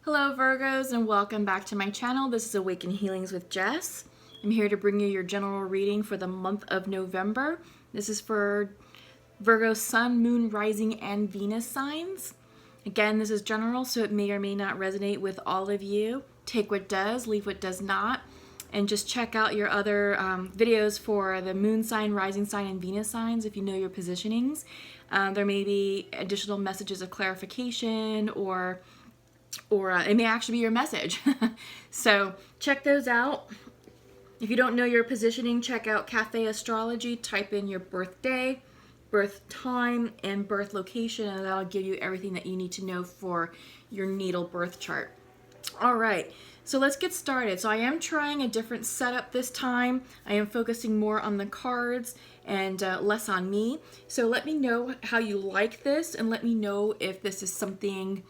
Hello Virgos and welcome back to my channel. This is Awaken Healings with Jess. I'm here to bring you your general reading for the month of November. This is for Virgo Sun, Moon, Rising, and Venus signs. Again, this is general, so it may or may not resonate with all of you. Take what does, leave what does not, and just check out your other videos for the Moon sign, Rising sign, and Venus signs if you know your positionings. There may be additional messages of clarification or it may actually be your message. So check those out. If you don't know your positioning, check out Cafe Astrology. Type in your birthday, birth time, and birth location, and that'll give you everything that you need to know for your natal birth chart. All right, so let's get started. So I am trying a different setup this time. I am focusing more on the cards and less on me. So let me know how you like this, and let me know if this is something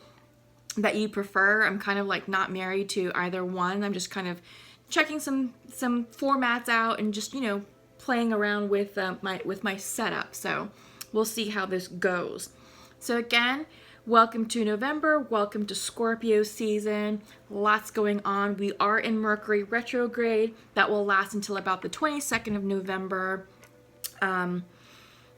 that you prefer. I'm kind of like not married to either one. I'm just kind of checking some formats out and just, you know, playing around with my setup. So we'll see how this goes. So again, welcome to November. Welcome to Scorpio season. Lots going on. We are in Mercury retrograde. That will last until about the 22nd of November.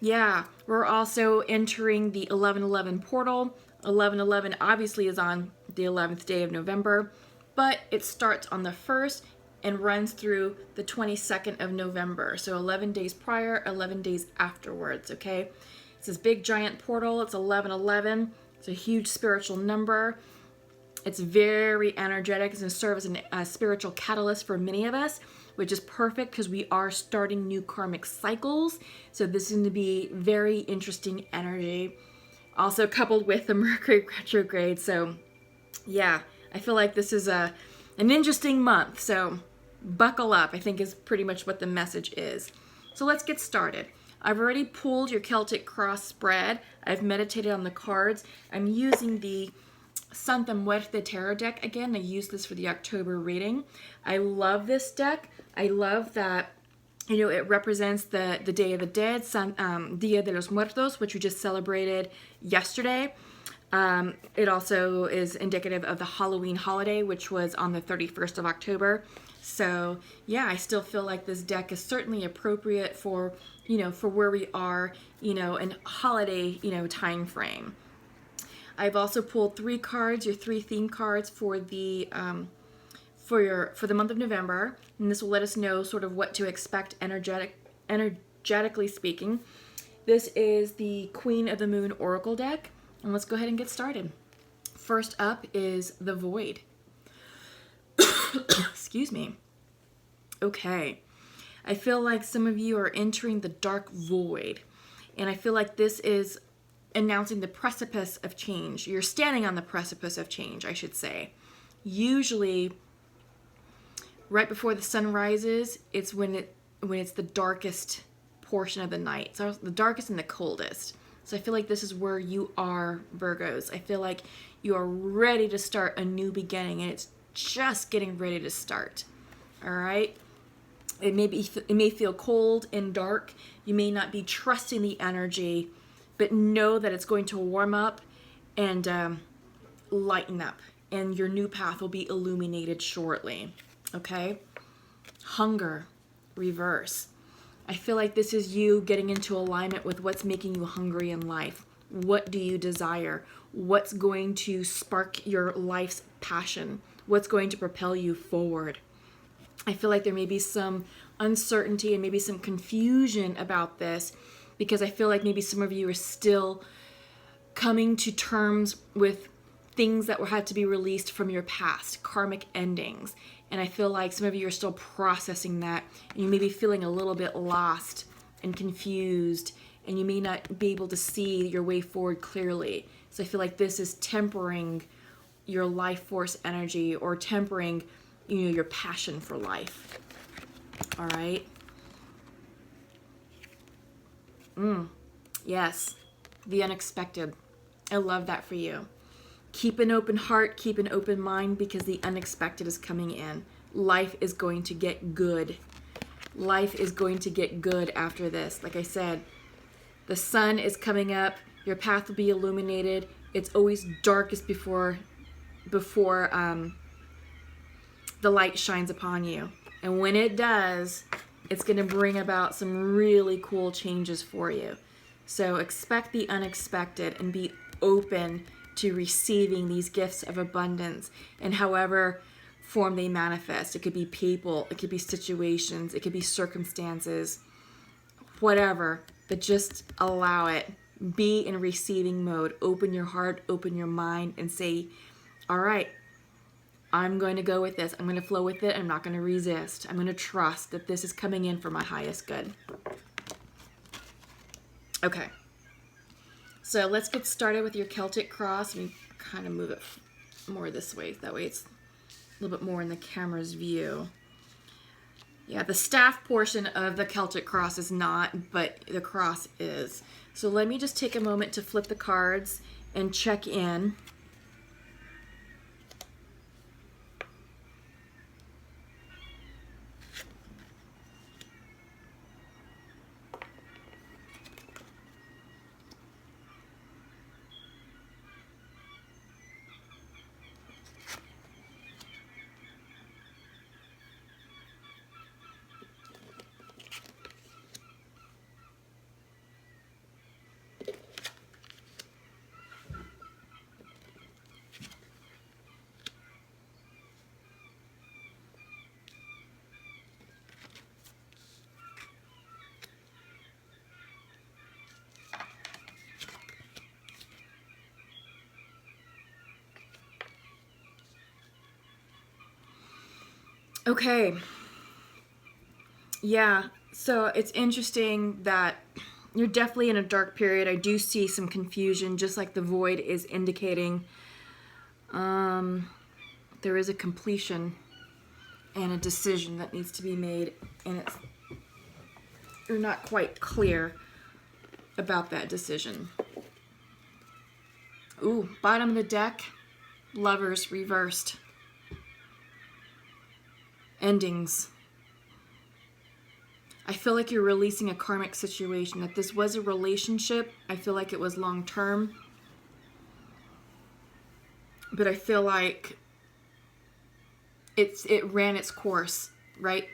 Yeah, we're also entering the 11/11 portal. 11/11 obviously is on the 11th day of November, but it starts on the 1st and runs through the 22nd of November. So 11 days prior, 11 days afterwards, okay? It's this big giant portal. It's 11/11. It's a huge spiritual number. It's very energetic. It's going to serve as a spiritual catalyst for many of us, which is perfect because we are starting new karmic cycles. So this is going to be very interesting energy. Also coupled with the Mercury retrograde. So yeah, I feel like this is an interesting month. So buckle up, I think is pretty much what the message is. So let's get started. I've already pulled your Celtic Cross spread. I've meditated on the cards. I'm using the Santa Muerte Tarot deck again. I used this for the October reading. I love this deck. I love that, you know, it represents the Day of the Dead, Dia de los Muertos, which we just celebrated yesterday. It also is indicative of the Halloween holiday, which was on the 31st of October. So yeah, I still feel like this deck is certainly appropriate for, you know, for where we are, you know, in holiday, you know, time frame. I've also pulled 3 cards, your 3 theme cards for the for the month of November, and this will let us know sort of what to expect energetically speaking. This is the Queen of the Moon Oracle deck, and let's go ahead and get started. First up is the Void. Excuse me. Okay. I feel like some of you are entering the dark void, and I feel like this is announcing the precipice of change. You're standing on the precipice of change, I should say. Usually right before the sun rises, it's when it's the darkest portion of the night. So the darkest and the coldest. So I feel like this is where you are, Virgos. I feel like you are ready to start a new beginning, and it's just getting ready to start. All right? It may feel cold and dark. You may not be trusting the energy, but know that it's going to warm up and lighten up, and your new path will be illuminated shortly. Okay? Hunger, reverse. I feel like this is you getting into alignment with what's making you hungry in life. What do you desire? What's going to spark your life's passion? What's going to propel you forward? I feel like there may be some uncertainty and maybe some confusion about this, because I feel like maybe some of you are still coming to terms with things that had to be released from your past, karmic endings. And I feel like some of you are still processing that, and you may be feeling a little bit lost and confused, and you may not be able to see your way forward clearly. So I feel like this is tempering your life force energy, or tempering, you know, your passion for life. All right. Yes, the unexpected. I love that for you. Keep an open heart, keep an open mind, because the unexpected is coming in. Life is going to get good. Life is going to get good after this. Like I said, the sun is coming up. Your path will be illuminated. It's always darkest before before the light shines upon you. And when it does, it's going to bring about some really cool changes for you. So expect the unexpected and be open to receiving these gifts of abundance in however form they manifest. It could be people, it could be situations, it could be circumstances, whatever, but just allow it. Be in receiving mode. Open your heart, open your mind, and say, all right, I'm going to go with this. I'm going to flow with it. I'm not going to resist. I'm going to trust that this is coming in for my highest good. Okay. So let's get started with your Celtic cross. Let me kind of move it more this way. That way it's a little bit more in the camera's view. Yeah, the staff portion of the Celtic cross is not, but the cross is. So let me just take a moment to flip the cards and check in. Okay. Yeah, so it's interesting that you're definitely in a dark period. I do see some confusion, just like the void is indicating. There is a completion and a decision that needs to be made, and you're not quite clear about that decision. Ooh, bottom of the deck, Lovers reversed. Endings. I feel like you're releasing a karmic situation, that this was a relationship. I feel like it was long term. But I feel like it ran its course, right?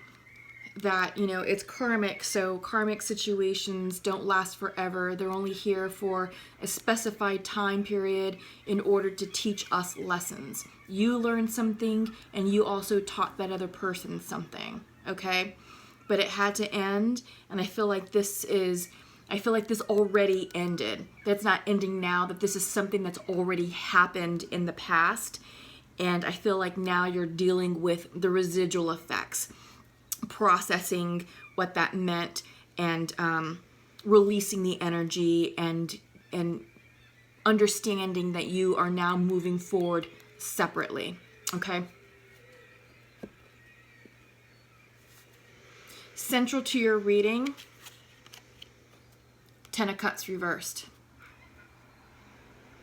That, you know, it's karmic, so karmic situations don't last forever. They're only here for a specified time period in order to teach us lessons. You learned something, and you also taught that other person something, okay? But it had to end, and I feel like this already ended. That's not ending now, that this is something that's already happened in the past, and I feel like now you're dealing with the residual effects, processing what that meant, and releasing the energy, and understanding that you are now moving forward separately, okay? Central to your reading, Ten of Cups reversed.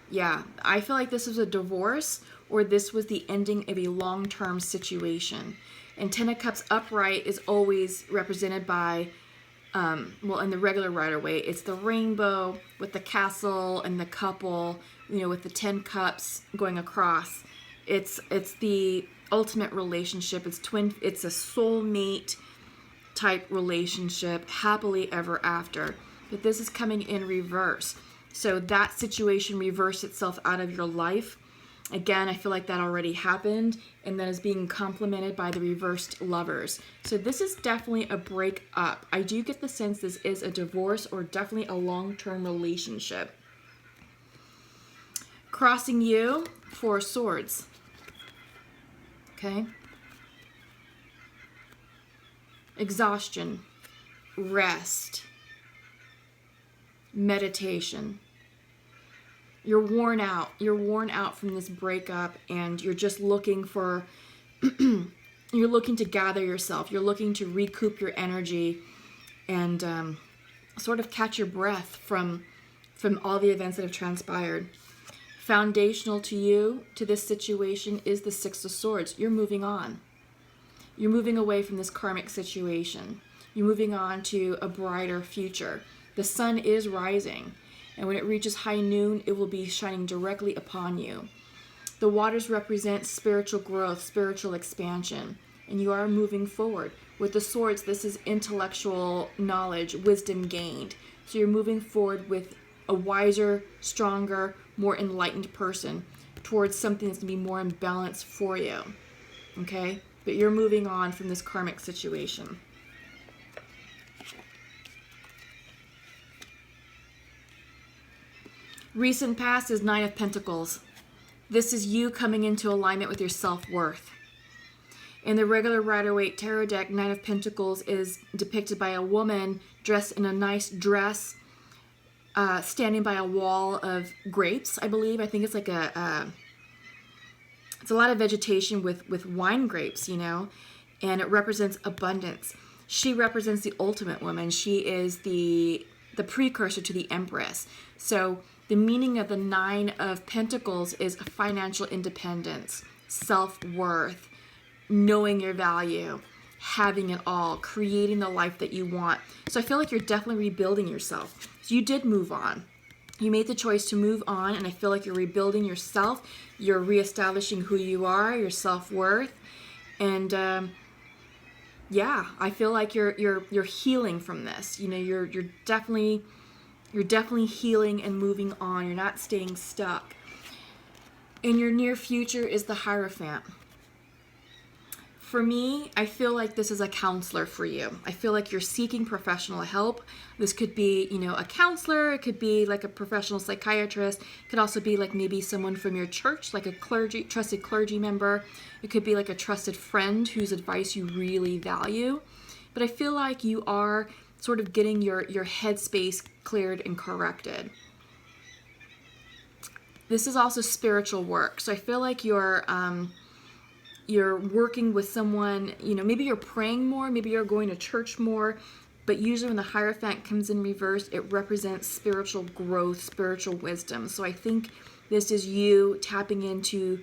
Yeah, I feel like this was a divorce, or this was the ending of a long-term situation. And Ten of Cups upright is always represented by, well, in the regular Rider-Waite, it's the rainbow with the castle and the couple, you know, with the 10 cups going across. It's the ultimate relationship. It's a soulmate type relationship, happily ever after. But this is coming in reverse. So that situation reversed itself out of your life. Again, I feel like that already happened, and that is being complemented by the reversed Lovers. So this is definitely a breakup. I do get the sense this is a divorce, or definitely a long-term relationship. Crossing you, Four of Swords. Okay. Exhaustion, rest, meditation. You're worn out. You're worn out from this breakup, and you're just looking for, you're looking to gather yourself. You're looking to recoup your energy and sort of catch your breath from all the events that have transpired. Foundational to you, to this situation, is the Six of Swords. You're moving on. You're moving away from this karmic situation. You're moving on to a brighter future. The sun is rising, and when it reaches high noon, it will be shining directly upon you. The waters represent spiritual growth, spiritual expansion, and you are moving forward. With the swords, this is intellectual knowledge, wisdom gained. So you're moving forward with a wiser, stronger, more enlightened person towards something that's going to be more in balance for you. Okay? But you're moving on from this karmic situation. Recent past is Nine of Pentacles. This is you coming into alignment with your self-worth. In the regular Rider-Waite Tarot deck, Nine of Pentacles is depicted by a woman dressed in a nice dress, standing by a wall of grapes, I believe. I think it's like it's a lot of vegetation with wine grapes, you know, and it represents abundance. She represents the ultimate woman. She is the precursor to the Empress. So the meaning of the Nine of Pentacles is financial independence, self-worth, knowing your value, having it all, creating the life that you want. So I feel like you're definitely rebuilding yourself. So you did move on. You made the choice to move on, and I feel like you're rebuilding yourself. You're reestablishing who you are, your self-worth, and yeah, I feel like you're healing from this. You know, you're definitely healing and moving on. You're not staying stuck. In your near future is the Hierophant. For me, I feel like this is a counselor for you. I feel like you're seeking professional help. This could be, you know, a counselor. It could be like a professional psychiatrist. It could also be like maybe someone from your church, like a trusted clergy member. It could be like a trusted friend whose advice you really value. But I feel like you are sort of getting your headspace cleared and corrected. This is also spiritual work. So I feel like you're working with someone, you know, maybe you're praying more, maybe you're going to church more, but usually when the Hierophant comes in reverse, it represents spiritual growth, spiritual wisdom. So I think this is you tapping into,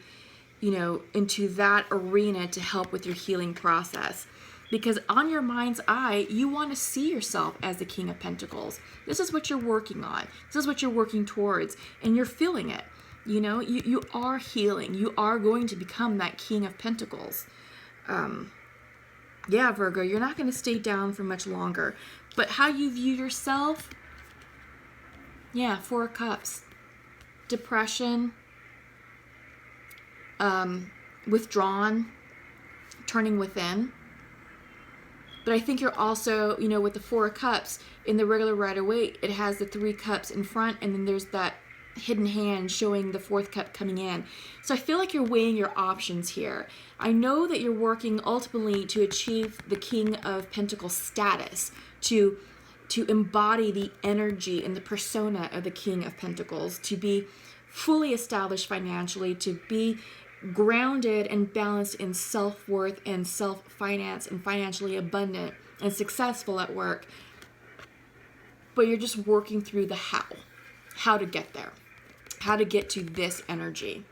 you know, into that arena to help with your healing process. Because on your mind's eye, you want to see yourself as the King of Pentacles. This is what you're working on. This is what you're working towards, and you're feeling it. You know, you are healing. You are going to become that King of Pentacles. Yeah, Virgo, you're not going to stay down for much longer. But how you view yourself, yeah, Four of Cups. Depression, withdrawn, turning within. But I think you're also, you know, with the Four of Cups, in the regular Rider-Waite, it has the Three Cups in front, and then there's that hidden hand showing the fourth cup coming in. So I feel like you're weighing your options here. I know that you're working ultimately to achieve the King of Pentacles status, to embody the energy and the persona of the King of Pentacles, to be fully established financially, to be grounded and balanced in self-worth and self-finance and financially abundant and successful at work. But you're just working through the how to get there, how to get to this energy.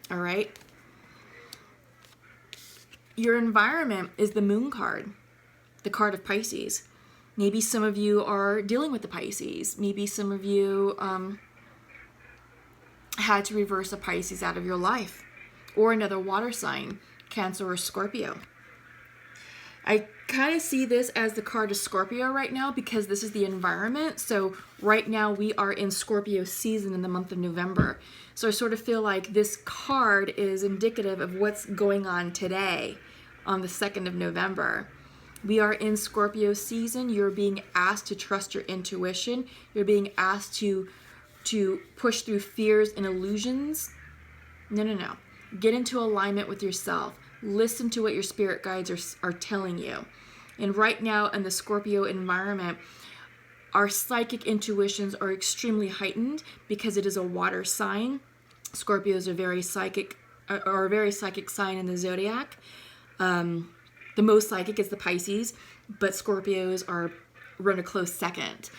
All right. Your environment is the Moon card, the card of Pisces. Maybe some of you are dealing with the Pisces. Maybe some of you had to reverse a Pisces out of your life, or another water sign, Cancer or Scorpio. I kind of see this as the card of Scorpio right now because this is the environment. So right now we are in Scorpio season in the month of November. So I sort of feel like this card is indicative of what's going on today on the 2nd of November. We are in Scorpio season. You're being asked to trust your intuition. You're being asked to push through fears and illusions. No. Get into alignment with yourself. Listen to what your spirit guides are telling you. And right now in the Scorpio environment, our psychic intuitions are extremely heightened because it is a water sign. Scorpios are very psychic sign in the zodiac. The most psychic is the Pisces, but Scorpios run a close second.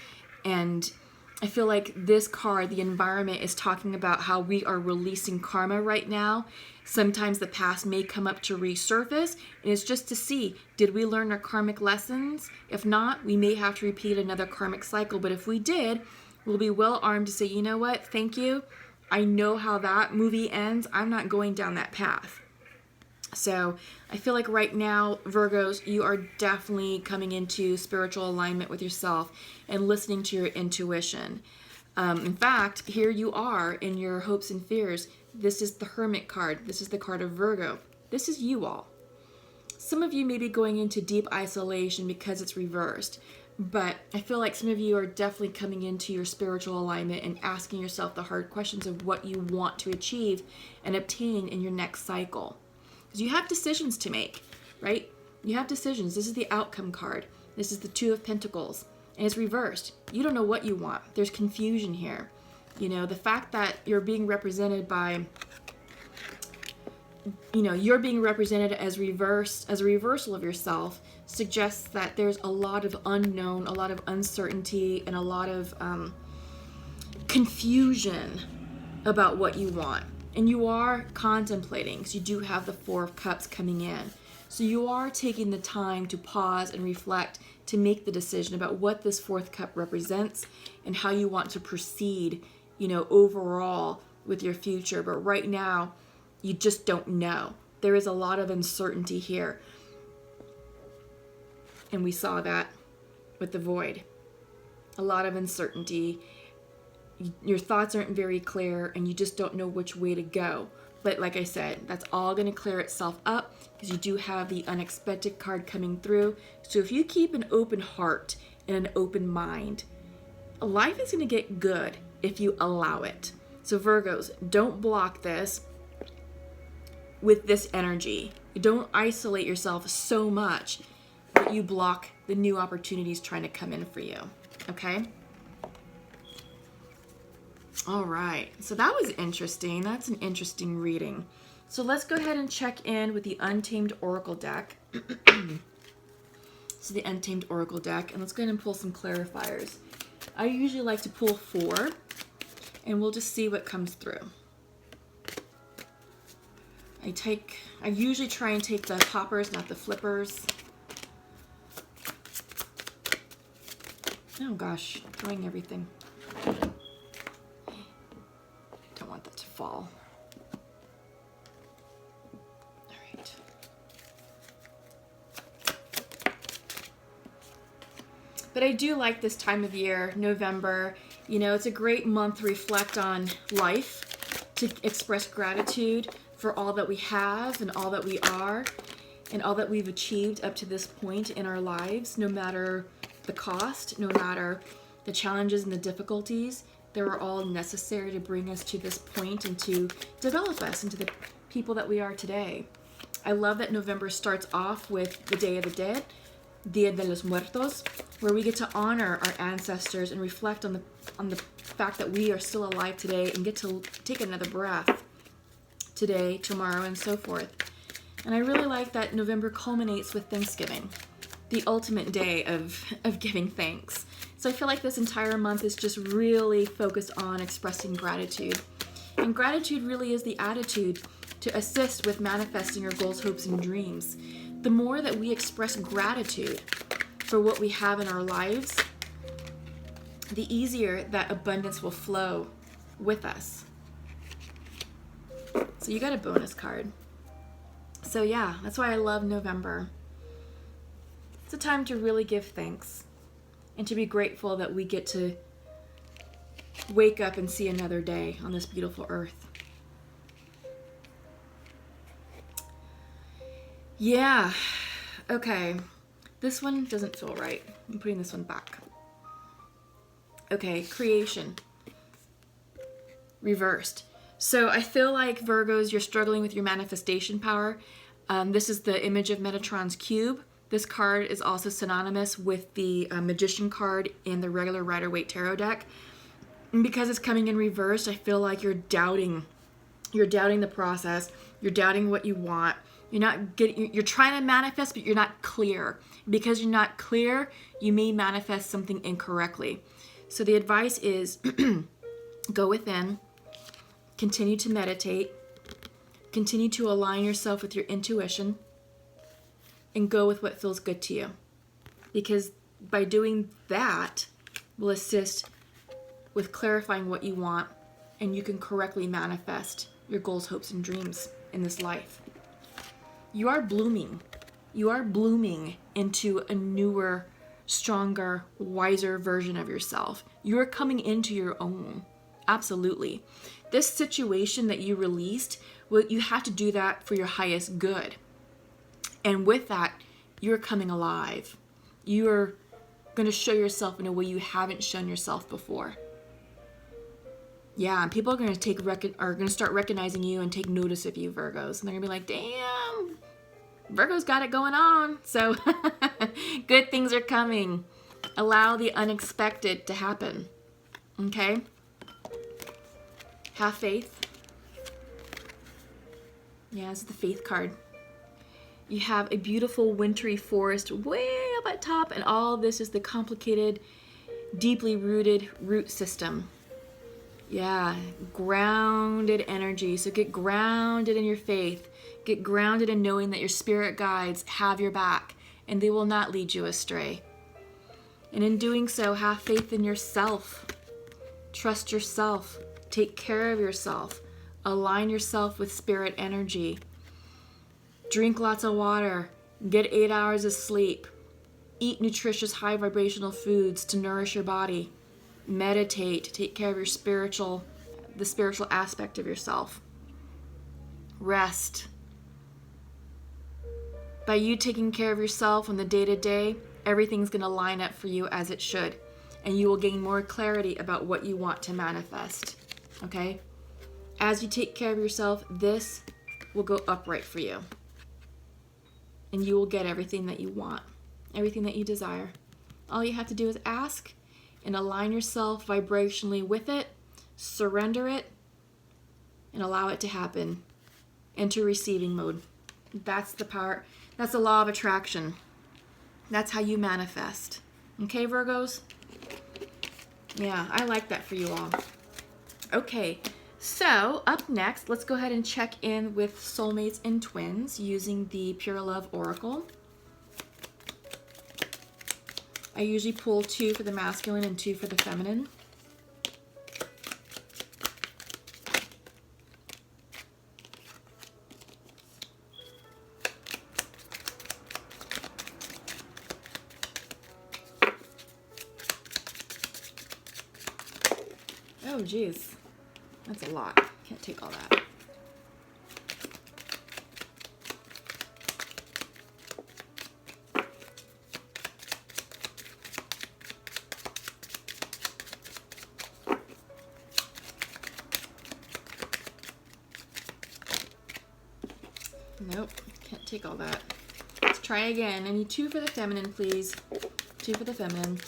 And I feel like this card, the environment, is talking about how we are releasing karma right now. Sometimes the past may come up to resurface, and it's just to see, did we learn our karmic lessons? If not, we may have to repeat another karmic cycle. But if we did, we'll be well armed to say, you know what, thank you. I know how that movie ends. I'm not going down that path. So I feel like right now, Virgos, you are definitely coming into spiritual alignment with yourself and listening to your intuition. In fact, here you are in your hopes and fears. This is the Hermit card. This is the card of Virgo. This is you all. Some of you may be going into deep isolation because it's reversed. But I feel like some of you are definitely coming into your spiritual alignment and asking yourself the hard questions of what you want to achieve and obtain in your next cycle. Because you have decisions to make, right? You have decisions. This is the outcome card. This is the Two of Pentacles. And it's reversed. You don't know what you want. There's confusion here. You know, the fact that you're being represented by, you know, you're being represented as reversed, as a reversal of yourself, suggests that there's a lot of unknown, a lot of uncertainty, and a lot of confusion about what you want. And you are contemplating, because you do have the Four of Cups coming in. So you are taking the time to pause and reflect to make the decision about what this fourth cup represents and how you want to proceed, you know, overall with your future. But right now, you just don't know. There is a lot of uncertainty here. And we saw that with the Void. A lot of uncertainty. Your thoughts aren't very clear and you just don't know which way to go. But like I said, that's all going to clear itself up because you do have the unexpected card coming through. So if you keep an open heart and an open mind, life is going to get good if you allow it. So Virgos, don't block this with this energy. Don't isolate yourself so much that you block the new opportunities trying to come in for you. Okay? All right, so that was interesting. That's an interesting reading. So let's go ahead and check in with the Untamed Oracle deck. So the Untamed Oracle deck, and let's go ahead and pull some clarifiers. I usually like to pull 4, and we'll just see what comes through. I usually try and take the poppers, not the flippers. Oh gosh, throwing everything. Fall. All right. But I do like this time of year, November. You know, it's a great month to reflect on life, to express gratitude for all that we have and all that we are and all that we've achieved up to this point in our lives, no matter the cost, no matter the challenges and the difficulties. They're all necessary to bring us to this point and to develop us into the people that we are today. I love that November starts off with the Day of the Dead, Dia de los Muertos, where we get to honor our ancestors and reflect on the fact that we are still alive today and get to take another breath today, tomorrow, and so forth. And I really like that November culminates with Thanksgiving, the ultimate day of giving thanks. So I feel like this entire month is just really focused on expressing gratitude. And gratitude really is the attitude to assist with manifesting your goals, hopes, and dreams. The more that we express gratitude for what we have in our lives, the easier that abundance will flow with us. So you got a bonus card. So yeah, that's why I love November. It's a time to really give thanks. And to be grateful that we get to wake up and see another day on this beautiful earth. Yeah, okay. This one doesn't feel right. I'm putting this one back. Okay, creation. Reversed. So I feel like Virgos, you're struggling with your manifestation power. This is the image of Metatron's cube. This card is also synonymous with the Magician card in the regular Rider-Waite Tarot deck. And because it's coming in reverse, I feel like you're doubting the process. You're doubting what you want. You're trying to manifest, but you're not clear. Because you're not clear, you may manifest something incorrectly. So the advice is go within, continue to meditate, continue to align yourself with your intuition, and go with what feels good to you. Because by doing that will assist with clarifying what you want and you can correctly manifest your goals, hopes, and dreams in this life. You are blooming. You are blooming into a newer, stronger, wiser version of yourself. You are coming into your own. Absolutely. This situation that you released, well, you have to do that for your highest good. And with that, you're coming alive. You're going to show yourself in a way you haven't shown yourself before. Yeah, and people are going to start recognizing you and take notice of you, Virgos. And they're going to be like, damn, Virgo's got it going on. So good things are coming. Allow the unexpected to happen. Okay? Have faith. Yeah, this is the faith card. You have a beautiful wintry forest way up at top, and all of this is the complicated, deeply rooted root system. Yeah, grounded energy. So get grounded in your faith. Get grounded in knowing that your spirit guides have your back and they will not lead you astray. And in doing so, have faith in yourself. Trust yourself. Take care of yourself. Align yourself with spirit energy. Drink lots of water. Get 8 hours of sleep. Eat nutritious, high vibrational foods to nourish your body. Meditate. Take care of the spiritual aspect of yourself. Rest. By you taking care of yourself on the day-to-day, everything's going to line up for you as it should. And you will gain more clarity about what you want to manifest. Okay? As you take care of yourself, this will go upright for you. And you will get everything that you want. Everything that you desire. All you have to do is ask and align yourself vibrationally with it. Surrender it. And allow it to happen. Enter receiving mode. That's the power. That's the law of attraction. That's how you manifest. Okay, Virgos? Yeah, I like that for you all. Okay, so up next, let's go ahead and check in with soulmates and twins using the Pure Love Oracle. I usually pull 2 for the masculine and 2 for the feminine. Oh, geez. That's a lot. Can't take all that. Nope. Can't take all that. Let's try again. I need 2 for the feminine, please. 2 for the feminine.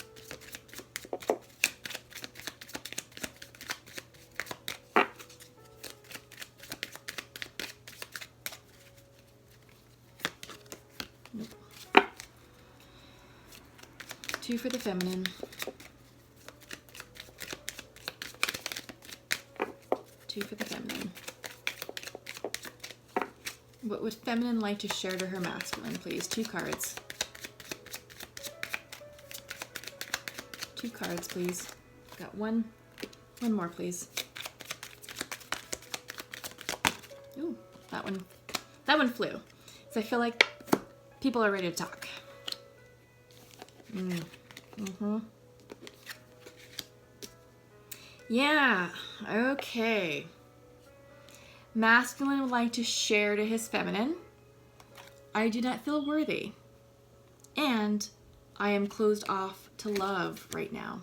Nope. 2 for the feminine. 2 for the feminine. What would feminine like to share to her masculine, please? 2 cards. 2 cards, please. Got one. One more, please. Ooh, that one flew. So I feel like people are ready to talk. Yeah, okay. Masculine would like to share to his feminine. I do not feel worthy. And I am closed off to love right now.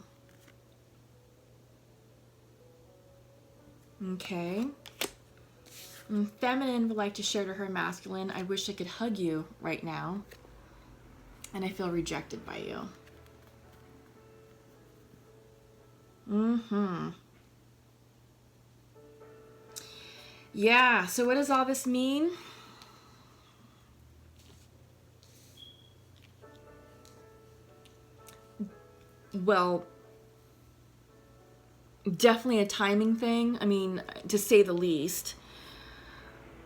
Okay. And feminine would like to share to her masculine. I wish I could hug you right now. And I feel rejected by you. Yeah, so what does all this mean? Well, definitely a timing thing. I mean, to say the least.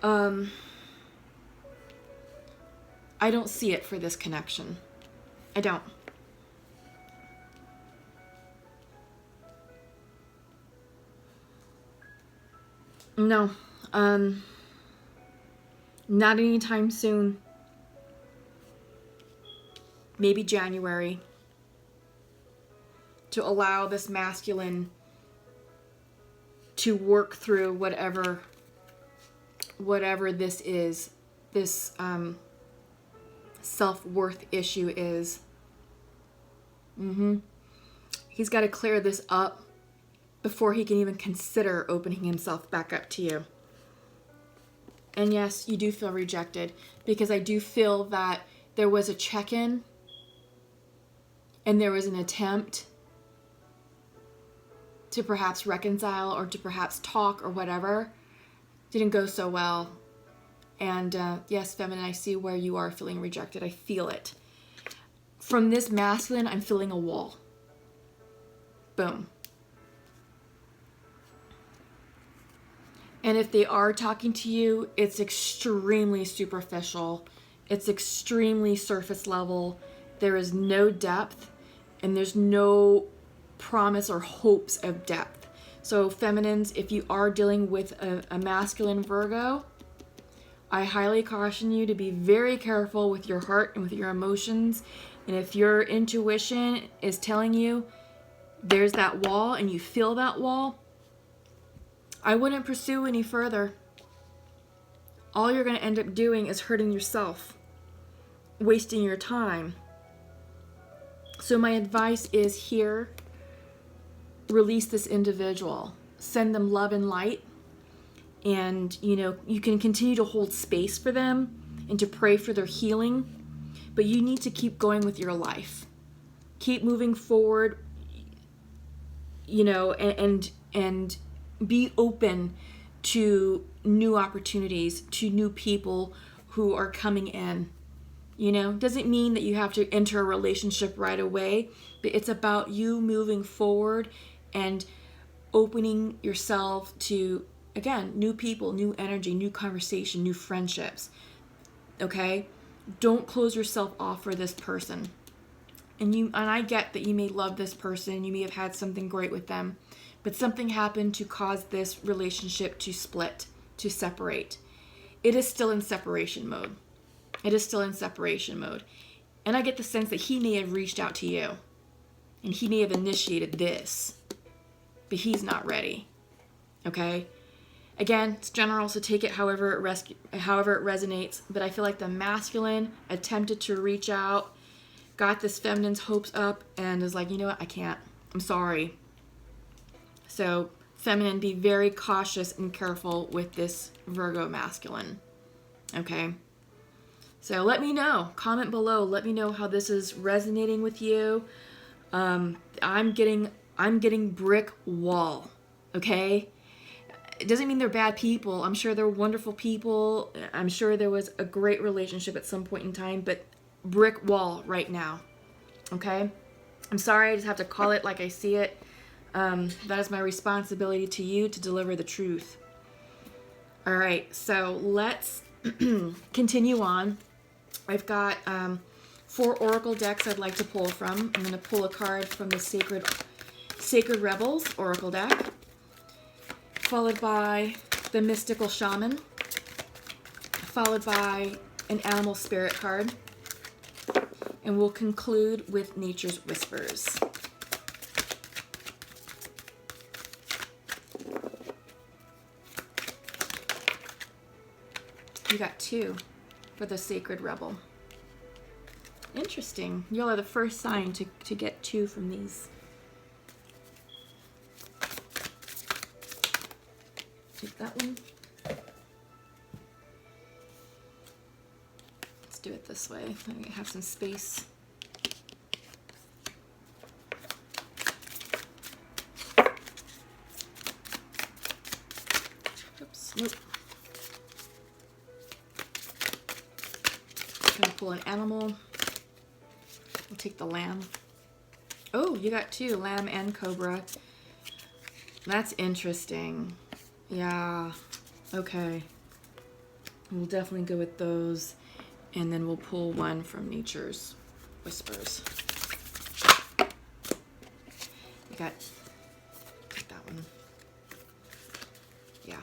I don't see it for this connection. I don't. No, not anytime soon. Maybe January. To allow this masculine to work through whatever this is, this self-worth issue is. He's got to clear this up before he can even consider opening himself back up to you. And yes, you do feel rejected, because I do feel that there was a check-in and there was an attempt to perhaps reconcile or to perhaps talk or whatever. Didn't go so well. And yes, feminine, I see where you are feeling rejected. I feel it. From this masculine, I'm feeling a wall. Boom. And if they are talking to you, it's extremely superficial. It's extremely surface level. There is no depth, and there's no promise or hopes of depth. So feminines, if you are dealing with a masculine Virgo, I highly caution you to be very careful with your heart and with your emotions. And if your intuition is telling you there's that wall and you feel that wall, I wouldn't pursue any further. All you're going to end up doing is hurting yourself, wasting your time. So my advice is here, release this individual, send them love and light, and you can continue to hold space for them and to pray for their healing, but you need to keep going with your life. Keep moving forward, and be open to new opportunities, to new people who are coming in. Doesn't mean that you have to enter a relationship right away, but it's about you moving forward and opening yourself to, again, new people, new energy, new conversation, new friendships. Okay? Don't close yourself off for this person. And I get that you may love this person, you may have had something great with them, but something happened to cause this relationship to split, to separate. It is still in separation mode. It is still in separation mode. And I get the sense that he may have reached out to you, and he may have initiated this, but he's not ready. Okay? Again, it's general, so take it however it resonates, but I feel like the masculine attempted to reach out, got this feminine's hopes up, and is like, you know what, I can't. I'm sorry. So, feminine, be very cautious and careful with this Virgo masculine. Okay? So let me know. Comment below. Let me know how this is resonating with you. I'm getting brick wall. Okay? It doesn't mean they're bad people. I'm sure they're wonderful people. I'm sure there was a great relationship at some point in time, but brick wall right now. Okay? I'm sorry, I just have to call it like I see it. That is my responsibility to you to deliver the truth. All right, so let's continue on. I've got 4 oracle decks I'd like to pull from. I'm going to pull a card from the Sacred Rebels oracle deck, followed by the Mystical Shaman, followed by an Animal Spirit card, and we'll conclude with Nature's Whispers. You got 2 for the Sacred Rebel. Interesting. Y'all are the first sign to get 2 from these. Take that one. Let's do it this way. Let me have some space. Oops. Nope. Gonna pull an animal. We'll take the lamb. Oh, you got 2, lamb and cobra. That's interesting. Yeah. Okay. We'll definitely go with those, and then we'll pull one from Nature's Whispers. You got that one. Yeah.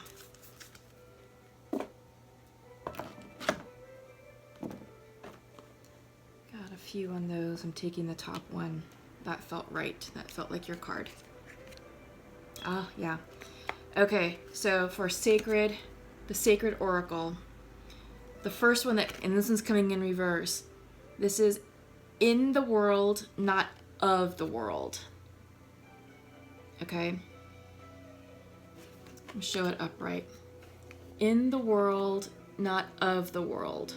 few on those. I'm taking the top one. That felt right. That felt like your card. Ah, yeah. Okay, so for Sacred, the Sacred Oracle, the first one that, and this one's coming in reverse. This is in the world, not of the world. Okay? I'll show it upright. In the world, not of the world.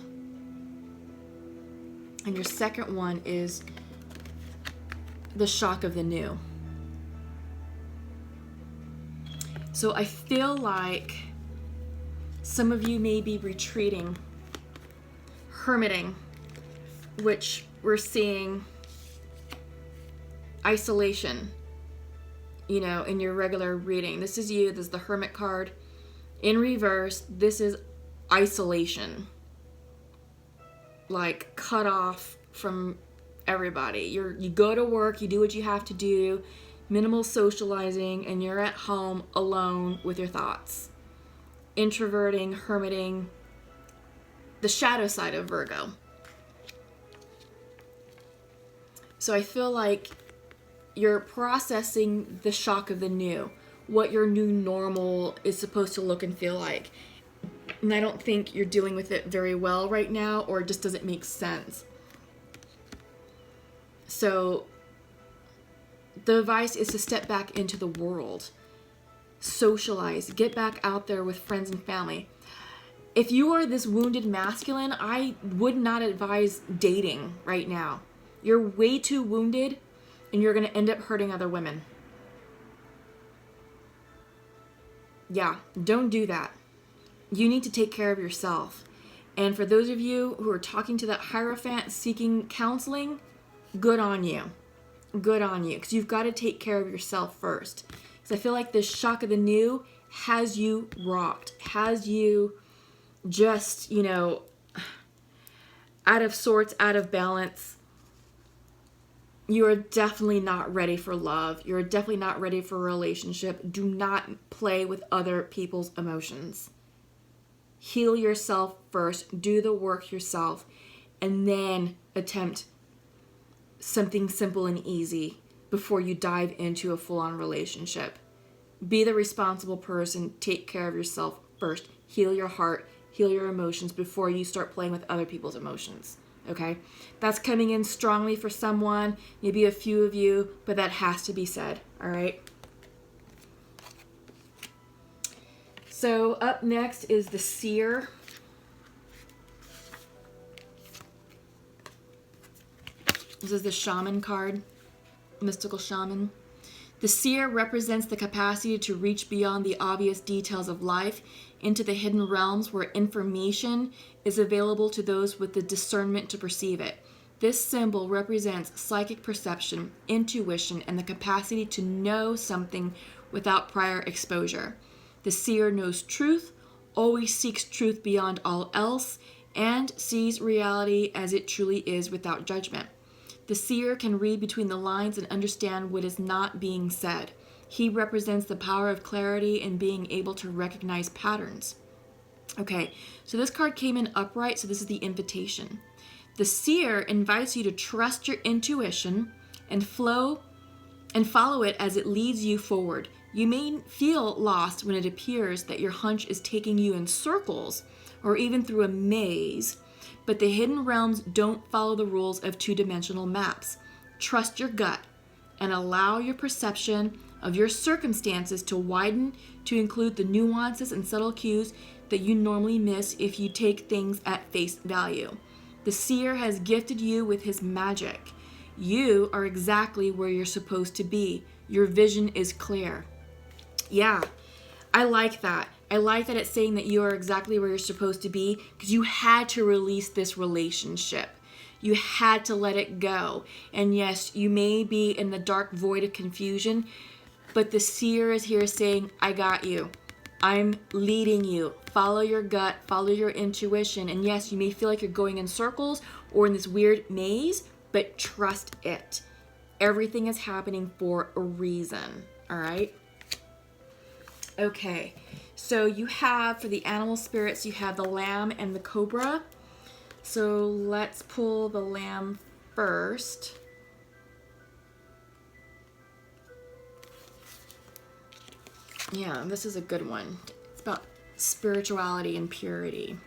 And your second one is the shock of the new. So I feel like some of you may be retreating, hermiting, which we're seeing isolation, you know, in your regular reading. This is you. This is the Hermit card. In reverse, this is isolation. Like cut off from everybody. You go to work, you do what you have to do, minimal socializing, and you're at home alone with your thoughts. Introverting, hermiting, the shadow side of Virgo. So I feel like you're processing the shock of the new, what your new normal is supposed to look and feel like. And I don't think you're dealing with it very well right now, or it just doesn't make sense. So the advice is to step back into the world, socialize, get back out there with friends and family. If you are this wounded masculine, I would not advise dating right now. You're way too wounded, and you're going to end up hurting other women. Yeah, don't do that. You need to take care of yourself. And for those of you who are talking to that Hierophant seeking counseling, good on you. Good on you. Because you've got to take care of yourself first. Because I feel like this shock of the new has you rocked. Has you just, you know, out of sorts, out of balance. You are definitely not ready for love. You're definitely not ready for a relationship. Do not play with other people's emotions. Heal yourself first. Do the work yourself. And then attempt something simple and easy before you dive into a full-on relationship. Be the responsible person. Take care of yourself first. Heal your heart. Heal your emotions before you start playing with other people's emotions. Okay? That's coming in strongly for someone, maybe a few of you, but that has to be said. All right? So up next is the Seer. This is the Shaman card, Mystical Shaman. The Seer represents the capacity to reach beyond the obvious details of life into the hidden realms where information is available to those with the discernment to perceive it. This symbol represents psychic perception, intuition, and the capacity to know something without prior exposure. The Seer knows truth, always seeks truth beyond all else, and sees reality as it truly is without judgment. The Seer can read between the lines and understand what is not being said. He represents the power of clarity and being able to recognize patterns. Okay, so this card came in upright, so this is the invitation. The Seer invites you to trust your intuition and follow it as it leads you forward. You may feel lost when it appears that your hunch is taking you in circles or even through a maze, but the hidden realms don't follow the rules of two-dimensional maps. Trust your gut and allow your perception of your circumstances to widen to include the nuances and subtle cues that you normally miss if you take things at face value. The Seer has gifted you with his magic. You are exactly where you're supposed to be. Your vision is clear. Yeah, I like that. I like that it's saying that you are exactly where you're supposed to be because you had to release this relationship. You had to let it go. And yes, you may be in the dark void of confusion, but the Seer is here saying, I got you. I'm leading you. Follow your gut, follow your intuition. And yes, you may feel like you're going in circles or in this weird maze, but trust it. Everything is happening for a reason, all right? Okay, so you have, for the animal spirits, you have the lamb and the cobra. So let's pull the lamb first. Yeah, this is a good one. It's about spirituality and purity.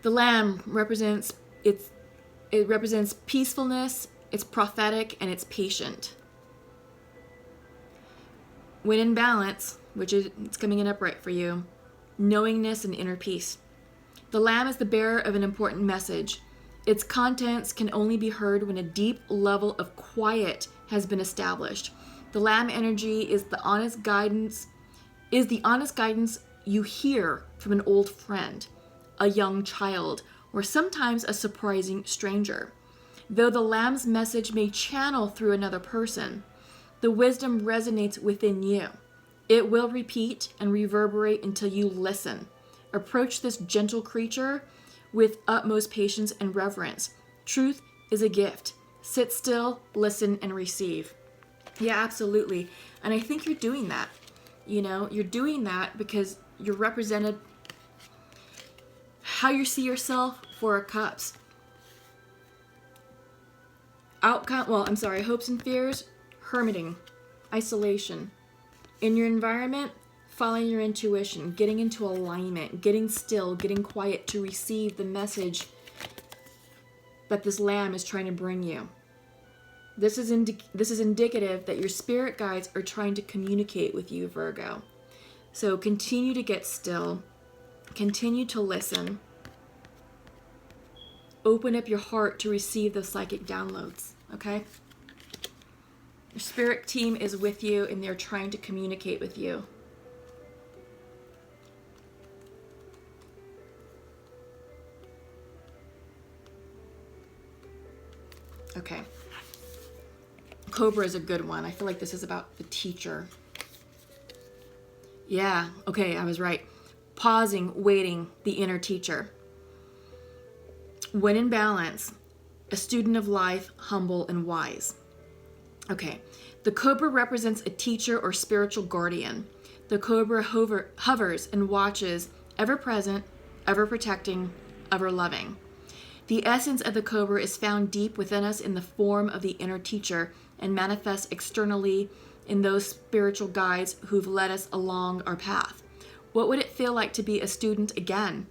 The lamb represents it represents peacefulness, it's prophetic, and it's patient. When in balance, which is it's coming in upright for you, knowingness and inner peace. The lamb is the bearer of an important message. Its contents can only be heard when a deep level of quiet has been established. The lamb energy is the honest guidance you hear from an old friend, a young child, or sometimes a surprising stranger. Though the lamb's message may channel through another person, the wisdom resonates within you. It will repeat and reverberate until you listen. Approach this gentle creature with utmost patience and reverence. Truth is a gift. Sit still, listen, and receive. Yeah, absolutely. And I think you're doing that. You know, you're doing that because you're represented how you see yourself, Four of Cups. Hopes and fears, hermiting, isolation. In your environment, following your intuition, getting into alignment, getting still, getting quiet to receive the message that this lamb is trying to bring you. This is indicative that your spirit guides are trying to communicate with you, Virgo. So continue to get still, continue to listen, open up your heart to receive those psychic downloads, okay? Your spirit team is with you and they're trying to communicate with you. Okay. Cobra is a good one. I feel like this is about the teacher. Yeah, okay, I was right. Pausing, waiting, the inner teacher. When in balance, a student of life, humble and wise. Okay, the cobra represents a teacher or spiritual guardian. The cobra hovers and watches, ever present, ever protecting, ever loving. The essence of the cobra is found deep within us in the form of the inner teacher and manifests externally in those spiritual guides who've led us along our path. What would it feel like to be a student again?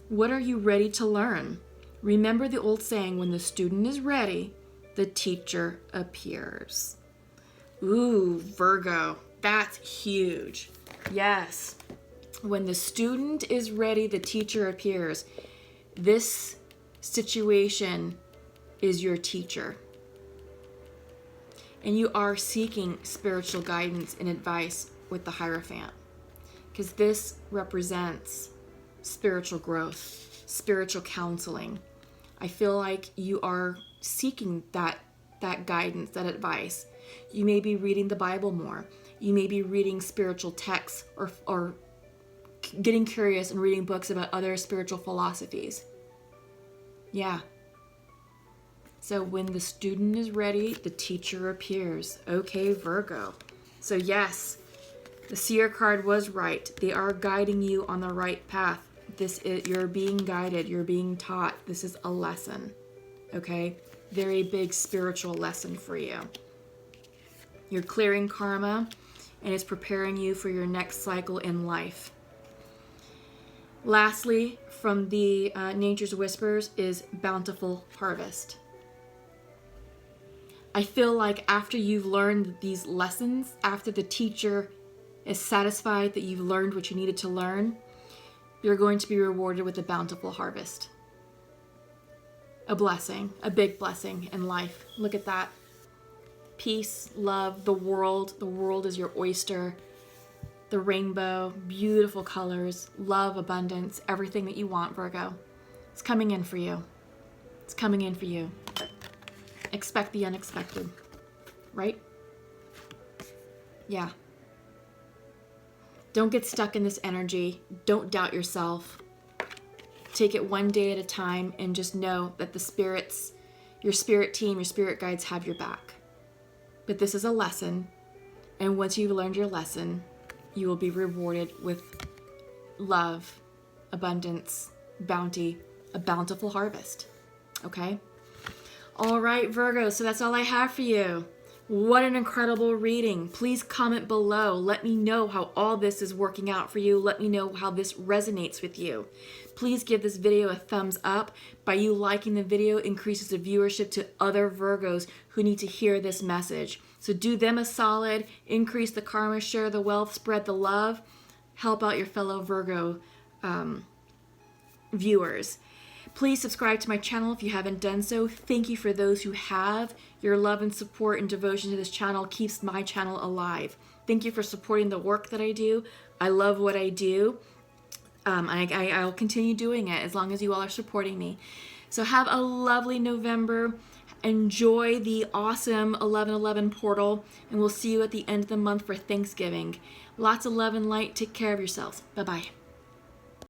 What are you ready to learn? Remember the old saying, when the student is ready, the teacher appears. Ooh, Virgo, that's huge. Yes. When the student is ready, the teacher appears. This situation is your teacher. And you are seeking spiritual guidance and advice with the Hierophant, because this represents spiritual growth, spiritual counseling. I feel like you are seeking that guidance, that advice. You may be reading the Bible more. You may be reading spiritual texts or getting curious and reading books about other spiritual philosophies. Yeah. So when the student is ready, the teacher appears. Okay, Virgo. So yes, the Seer card was right. They are guiding you on the right path. You're being guided. You're being taught. This is a lesson. Okay? Very big spiritual lesson for you. You're clearing karma, and it's preparing you for your next cycle in life. Lastly, from the Nature's Whispers is bountiful harvest. I feel like after you've learned these lessons, after the teacher is satisfied that you've learned what you needed to learn, you're going to be rewarded with a bountiful harvest. A blessing, a big blessing in life. Look at that. Peace, love, the world. The world is your oyster. The rainbow, beautiful colors, love, abundance, everything that you want, Virgo. It's coming in for you. It's coming in for you. Expect the unexpected, right? Yeah. Don't get stuck in this energy. Don't doubt yourself. Take it one day at a time and just know that the spirits, your spirit team, your spirit guides have your back. But this is a lesson, and once you've learned your lesson, you will be rewarded with love, abundance, bounty, a bountiful harvest. Okay? All right, Virgo, so that's all I have for you. What an incredible reading. Please comment below. Let me know how all this is working out for you. Let me know how this resonates with you. Please give this video a thumbs up. By you liking the video increases the viewership to other Virgos who need to hear this message. So do them a solid, increase the karma, share the wealth, spread the love, help out your fellow Virgo viewers. Please subscribe to my channel if you haven't done so. Thank you for those who have. Your love and support and devotion to this channel keeps my channel alive. Thank you for supporting the work that I do. I love what I do. I'll continue doing it as long as you all are supporting me. So have a lovely November. Enjoy the awesome 11/11 portal, and we'll see you at the end of the month for Thanksgiving. Lots of love and light. Take care of yourselves. Bye-bye.